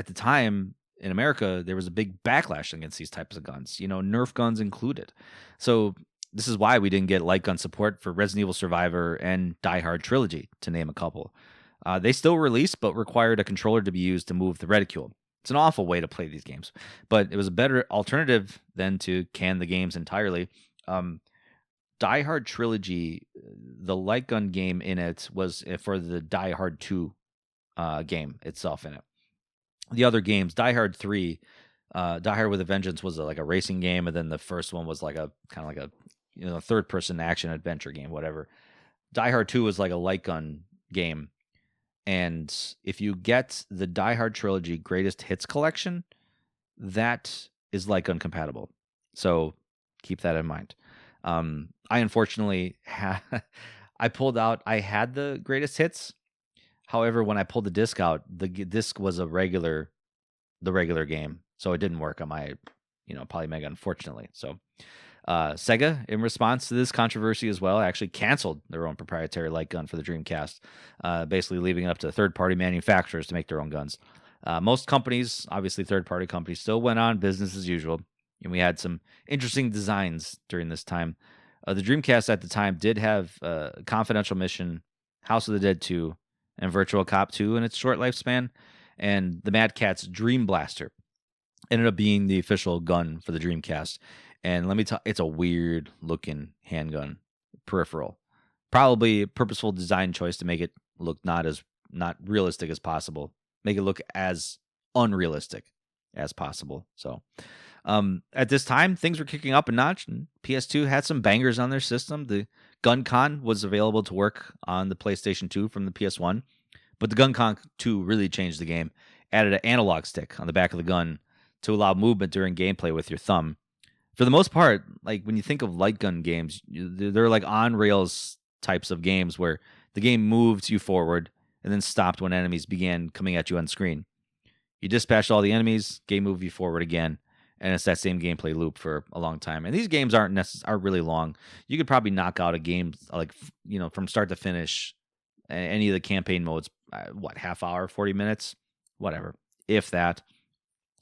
the time in America, there was a big backlash against these types of guns, Nerf guns included. So this is why we didn't get light gun support for Resident Evil Survivor and Die Hard Trilogy, to name a couple. They still released, but required a controller to be used to move the reticule. It's an awful way to play these games, but it was a better alternative than to can the games entirely. Die Hard Trilogy, the light gun game in it was for the Die Hard 2 game itself in it. The other games, Die Hard 3, Die Hard with a Vengeance was like a racing game, and then the first one was like a kind of like a third person action adventure game, whatever. Die Hard 2 was like a light gun game. And if you get the Die Hard Trilogy Greatest Hits Collection, that is light gun compatible. So keep that in mind. I unfortunately I pulled out. I had the Greatest Hits. However, when I pulled the disc out, the disc was the regular game, so it didn't work on my Polymega, unfortunately. So Sega, in response to this controversy as well, actually canceled their own proprietary light gun for the Dreamcast, basically leaving it up to third-party manufacturers to make their own guns. Most companies, obviously third-party companies, still went on business as usual, and we had some interesting designs during this time. The Dreamcast at the time did have Confidential Mission, House of the Dead 2, and Virtual Cop 2 in its short lifespan, and the Mad Catz Dream Blaster ended up being the official gun for the Dreamcast. And let me tell you, it's a weird looking handgun peripheral. Probably a purposeful design choice to make it look not realistic as possible. Make it look as unrealistic as possible. So at this time, things were kicking up a notch, and PS2 had some bangers on their system. The GunCon was available to work on the PlayStation 2 from the PS1, but the GunCon 2 really changed the game. Added an analog stick on the back of the gun to allow movement during gameplay with your thumb. For the most part, like when you think of light gun games, they're like on rails types of games where the game moved you forward and then stopped when enemies began coming at you on screen. You dispatched all the enemies, game moved you forward again, and it's that same gameplay loop for a long time. And these games aren't really long. You could probably knock out a game from start to finish, any of the campaign modes, half hour, 40 minutes, whatever, if that.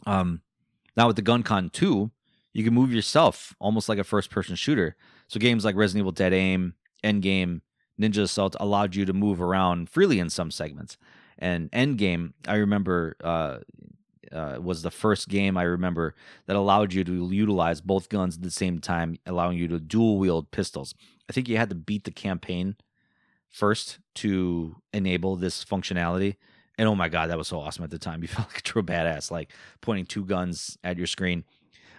Now with the GunCon 2, you can move yourself almost like a first-person shooter. So games like Resident Evil Dead Aim, Endgame, Ninja Assault allowed you to move around freely in some segments. And Endgame, I remember, was the first game I remember that allowed you to utilize both guns at the same time, allowing you to dual-wield pistols. I think you had to beat the campaign first to enable this functionality. And oh my God, that was so awesome at the time. You felt like a true badass, like pointing two guns at your screen.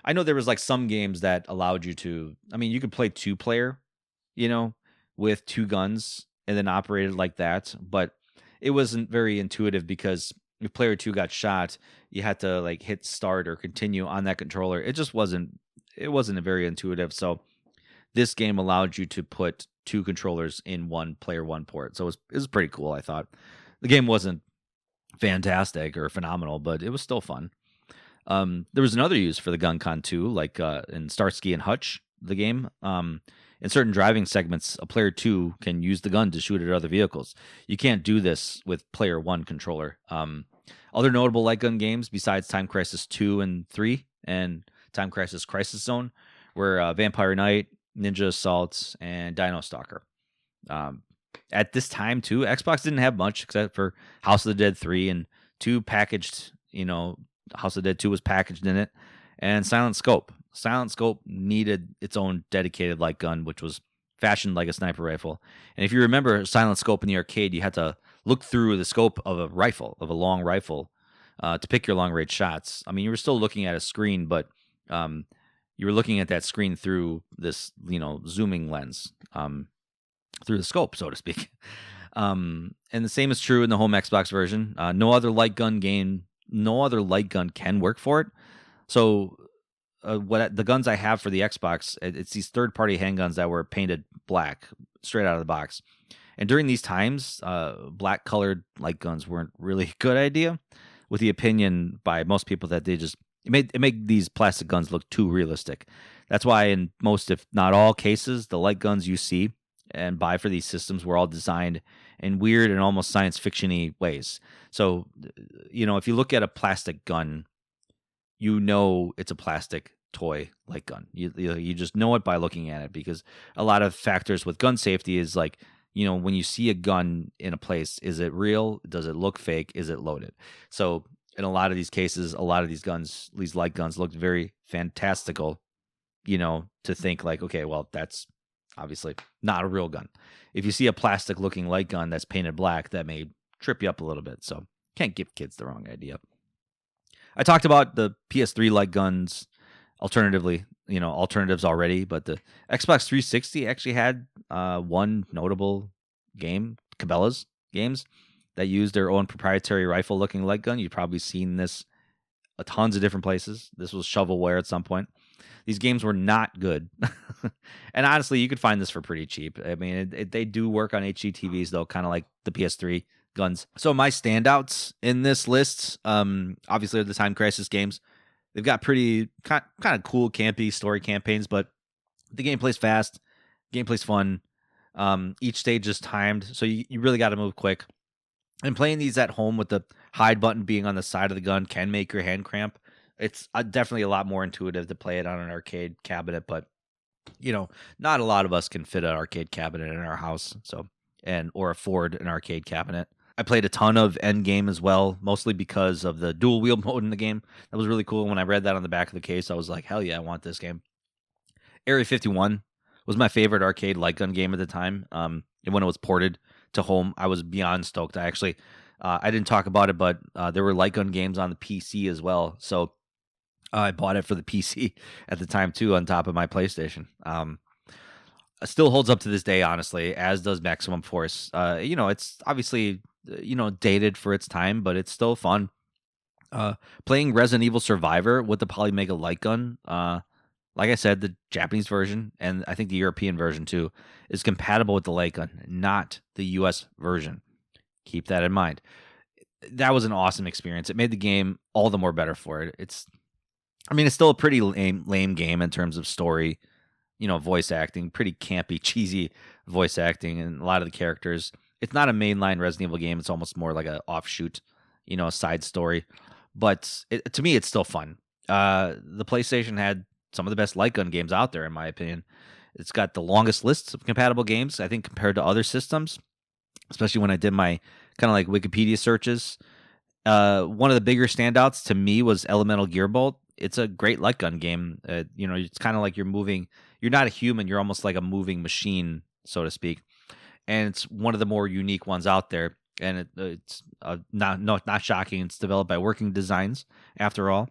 I know there was like some games that allowed you to, you could play two-player, with two guns and then operate it like that. But it wasn't very intuitive because if player two got shot, you had to like hit start or continue on that controller. It wasn't very intuitive. So this game allowed you to put two controllers in one player one port. So it was pretty cool, I thought. The game wasn't fantastic or phenomenal, but it was still fun. There was another use for the GunCon 2, like in Starsky and Hutch, the game. In certain driving segments, a player 2 can use the gun to shoot at other vehicles. You can't do this with player 1 controller. Other notable light gun games besides Time Crisis 2 and 3 and Time Crisis Crisis Zone were Vampire Knight, Ninja Assault, and Dino Stalker. At this time, too, Xbox didn't have much except for House of the Dead 3 and 2 packaged, House of the Dead 2 was packaged in it, and Silent Scope. Silent Scope needed its own dedicated light gun, which was fashioned like a sniper rifle. And if you remember Silent Scope in the arcade, you had to look through the scope of a long rifle, to pick your long-range shots. You were still looking at a screen, but you were looking at that screen through this, zooming lens, through the scope, so to speak. And the same is true in the home Xbox version. No other light gun can work for it. So the guns I have for the Xbox, it's these third-party handguns that were painted black straight out of the box. And during these times, black colored light guns weren't really a good idea, with the opinion by most people that it made these plastic guns look too realistic. That's why in most, if not all cases, the light guns you see and buy for these systems were all designed in weird and almost science fiction-y ways. So, if you look at a plastic gun, it's a plastic toy light gun. You just know it by looking at it, because a lot of factors with gun safety is like, when you see a gun in a place, is it real? Does it look fake? Is it loaded? So in a lot of these cases, a lot of these light guns looked very fantastical, to think like, okay, well, that's obviously not a real gun. If you see a plastic looking light gun that's painted black, that may trip you up a little bit. So can't give kids the wrong idea. I talked about the PS3 light guns alternatives already, but the Xbox 360 actually had one notable game, Cabela's games, that used their own proprietary rifle looking light gun. You've probably seen this at tons of different places. This was shovelware at some point. These games were not good. And honestly, you could find this for pretty cheap. I mean, they do work on HD TVs, though, kind of like the PS3 guns. So my standouts in this list, obviously, are the Time Crisis games. They've got pretty kind of cool, campy story campaigns, but the gameplay's fast, gameplay's fun. Each stage is timed, so you really got to move quick. And playing these at home with the hide button being on the side of the gun can make your hand cramp. It's definitely a lot more intuitive to play it on an arcade cabinet, but not a lot of us can fit an arcade cabinet in our house, or afford an arcade cabinet. I played a ton of Endgame as well, mostly because of the dual wield mode in the game. That was really cool. When I read that on the back of the case, I was like, hell yeah, I want this game. Area 51 was my favorite arcade light gun game at the time. And when it was ported to home, I was beyond stoked. I actually, I didn't talk about it, but there were light gun games on the PC as well. So I bought it for the PC at the time too, on top of my PlayStation. It still holds up to this day, honestly, as does Maximum Force. It's obviously dated for its time, but it's still fun. Playing Resident Evil Survivor with the Polymega Light Gun, like I said, the Japanese version, and I think the European version too, is compatible with the light gun, not the US version. Keep that in mind. That was an awesome experience. It made the game all the more better for it. It's still a pretty lame game in terms of story, voice acting, pretty campy, cheesy voice acting, and a lot of the characters. It's not a mainline Resident Evil game. It's almost more like an offshoot, a side story. But to me, it's still fun. The PlayStation had some of the best light gun games out there, in my opinion. It's got the longest list of compatible games, I think, compared to other systems, especially when I did my kind of like Wikipedia searches. One of the bigger standouts to me was Elemental Gearbolt. It's a great light gun game. It's kind of like you're not a human, you're almost like a moving machine, so to speak. And it's one of the more unique ones out there. And it's not shocking. It's developed by Working Designs, after all.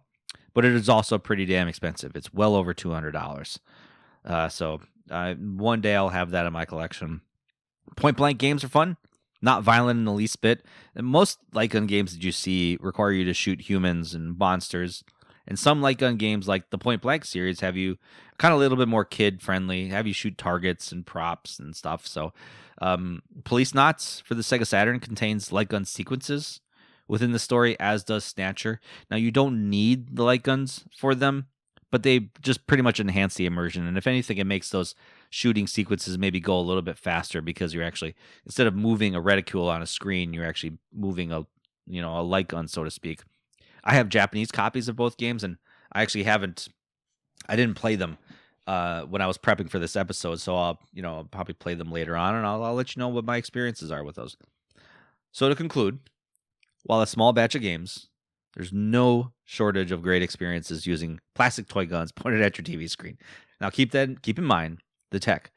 But it is also pretty damn expensive. It's well over $200. So one day I'll have that in my collection. Point blank games are fun. Not violent in the least bit. And most light gun games that you see require you to shoot humans and monsters. And some light gun games, like the Point Blank series, have you kind of a little bit more kid friendly, have you shoot targets and props and stuff. So Police Knots for the Sega Saturn contains light gun sequences within the story, as does Snatcher. Now, you don't need the light guns for them, but they just pretty much enhance the immersion. And if anything, it makes those shooting sequences maybe go a little bit faster, because you're actually, instead of moving a reticule on a screen, you're actually moving a light gun, so to speak. I have Japanese copies of both games, and I didn't play them when I was prepping for this episode, so I'll probably play them later on, and I'll let you know what my experiences are with those. So to conclude, while a small batch of games, there's no shortage of great experiences using plastic toy guns pointed at your TV screen. Now keep in mind the tech.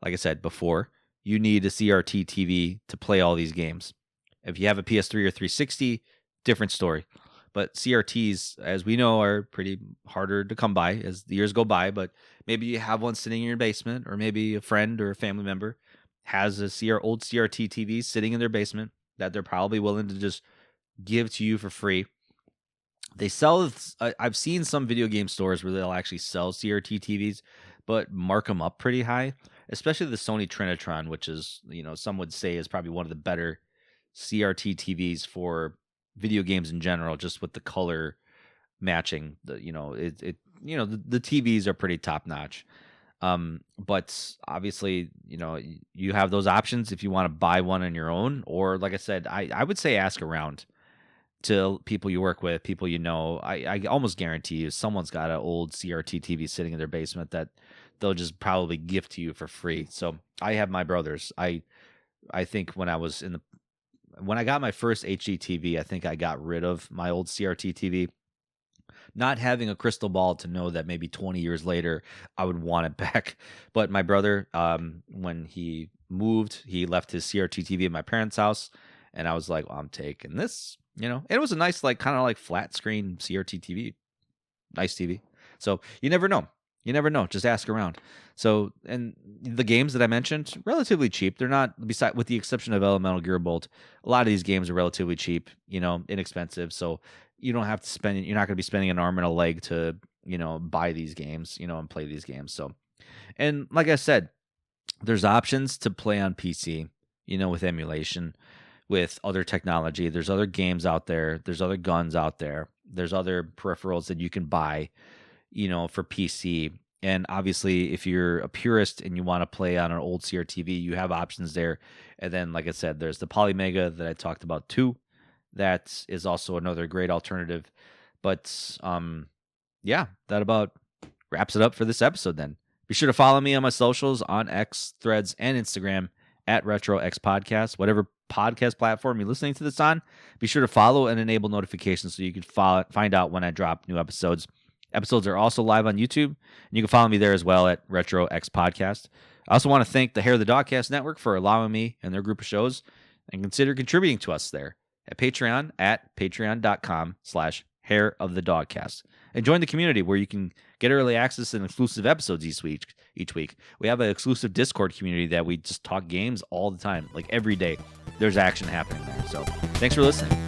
Like I said before, you need a CRT TV to play all these games. If you have a PS3 or 360, different story. But CRTs, as we know, are pretty harder to come by as the years go by. But maybe you have one sitting in your basement, or maybe a friend or a family member has old CRT TV sitting in their basement that they're probably willing to just give to you for free. They sell. I've seen some video game stores where they'll actually sell CRT TVs, but mark them up pretty high. Especially the Sony Trinitron, which is some would say is probably one of the better CRT TVs for video games in general, just with the color matching. The TVs are pretty top notch. But obviously, you have those options if you want to buy one on your own, or like I said, I would say ask around to people you work with, people I almost guarantee you someone's got an old CRT TV sitting in their basement that they'll just probably gift to you for free. So I have my brothers. I think when I got my first HD TV, I think I got rid of my old CRT TV, not having a crystal ball to know that maybe 20 years later I would want it back. But my brother, when he moved, he left his CRT TV at my parents' house, and I was like, well, I'm taking this. It was a nice, kind of like flat screen CRT TV, nice TV. So you never know. You never know. Just ask around. So, and the games that I mentioned, relatively cheap. They're not, with the exception of Elemental Gear Bolt, a lot of these games are relatively cheap, inexpensive. So you don't have to spend, you're not going to be spending an arm and a leg to, buy these games, and play these games. So, and like I said, there's options to play on PC, with emulation, with other technology. There's other games out there. There's other guns out there. There's other peripherals that you can buy, for PC. And obviously, if you're a purist and you want to play on an old CRTV, you have options there. And then, like I said, there's the Polymega that I talked about too. That is also another great alternative. But yeah, that about wraps it up for this episode then. Be sure to follow me on my socials on X, Threads, and Instagram at RetroXPodcast. Whatever podcast platform you're listening to this on, be sure to follow and enable notifications so you can find out when I drop new episodes. Episodes are also live on YouTube, and you can follow me there as well at RetroXPodcast. I also want to thank the Hair of the Dogcast Network for allowing me and their group of shows, and consider contributing to us there at Patreon at patreon.com/Hair of the Dogcast. And join the community where you can get early access and exclusive episodes each week. We have an exclusive Discord community that we just talk games all the time, like every day. There's action happening there. So thanks for listening.